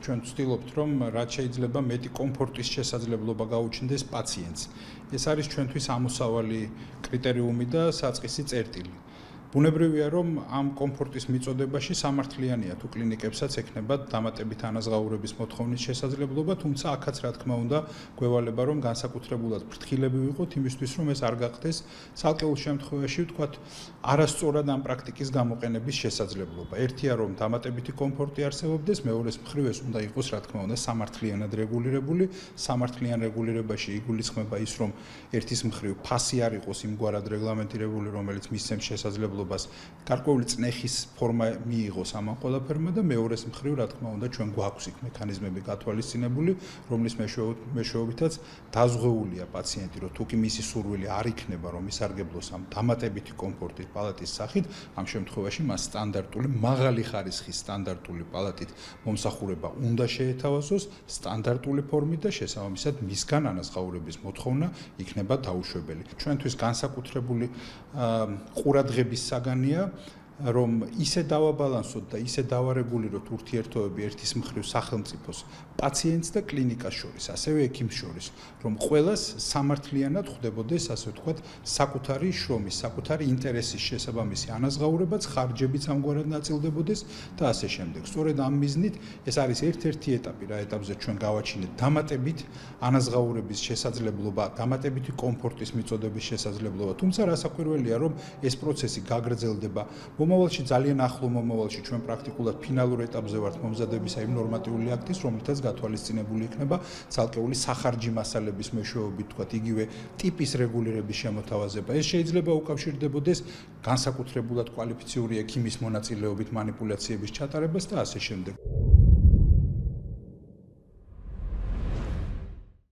ჩვენ ვცდილობთ, რომ რაც შეიძლება მეტი კომფორტის შესაძლებლობა გაუჩნდეს პაციენტს. ეს არის ჩვენთვის ამოსავალი კრიტერიუმი და საწყისი წერტილი. ბუნებრივია, რომ ამ კომფორტის მიწოდებაში სამართლიანია თუ კლინიკებსაც ექნებათ დამატებით ანაზღაურების მოთხოვნის შესაძლებლობა, თუმცა აქაც რა თქმა უნდა გვევალება, რომ განსაკუთრებულად ფრთხილები ვიყოთ იმისთვის, რომ ეს არ გახდეს ცალკეულ შემთხვევაში, ვთქვათ, არასწორად ამ პრაქტიკის გამოყენების შესაძლებლობა. ერთია, რომ დამატებითი კომფორტი არსებობდეს, მეორეს მხრივ ეს უნდა იყოს, რა თქმა უნდა, სამართლიანად რეგულირებული. სამართლიან რეგულირებაში იგულისხმება ის, რომ ერთის მხრივ ფასი არ იყოს იმგვარად რეგლამენტირებული, რომელიც მისცემს შესაძლებლობას გარკვეული წნეხის ფორმა მიიღოს ამ ყველაფერმა და მეორეს მხრივ, რა თქმა უნდა, ჩვენ გვაქვს იქ მექანიზმები გათვალისწინებული, რომლის მეშვეობითაც დაზღვეულია პაციენტი, რომ თუ კი მისი სურვილი არ იქნება, რომ ისარგებლოს ამ დამატებითი კომფორტით პალატის სახით, ამ შემთხვევაში მას სტანდარტული, მაღალი ხარისხის სტანდარტული პალატით მომსახურება უნდა შეეთავაზოს სტანდარტული ფორმით და შესაბამისად მისგან ანაზღაურების მოთხოვნა იქნება დაუშვებელი. ჩვენთვის განსაკუთრებული ყურადღების საგანია, რომ ისე დავაბალანსოთ და ისე დავარეგულიროთ ურთიერთობები ერთის მხრივ სახელმწიფოს, პაციენტს და კლინიკას შორის, ასევე ექიმს შორის, რომ ყველას სამართლიანად ხვდებოდეს, ასე ვთქვათ, საკუთარი შრომის, საკუთარი ინტერესის შესაბამისი ანაზღაურებაც, ხარჯებიც ამგვარად ნაწილდებოდეს და ასე შემდეგ. სწორედ ამ მიზნით ეს არის ერთ-ერთი ეტაპი, რა ეტაპზე ჩვენ გავაჩინეთ დამატებით ანაზღაურების შესაძლებლობა, დამატებითი კომფორტის მიწოდების შესაძლებლობა, თუმცა რასაკვირველია, რომ ეს პროცესი გაგრძელდება. მომავალში ძალიან ახლო მომავალში ჩვენ პრაქტიკულად ფინალურ ეტაპზე ვართ მომზადებისა იმ ნორმატიული აქტის, რომლითაც გათვალისწინებული იქნება ცალკეული სახარჯი მასალების მეშვეობით, თქვათ, იგივე ტიპის რეგულირების შემოთავაზება. ეს შეიძლება უკავშირდებოდეს განსაკუთრებულად კვალიფიციური ექიმის მონაწილეობით მანიპულაციების ჩატარებას და ასე შემდეგ.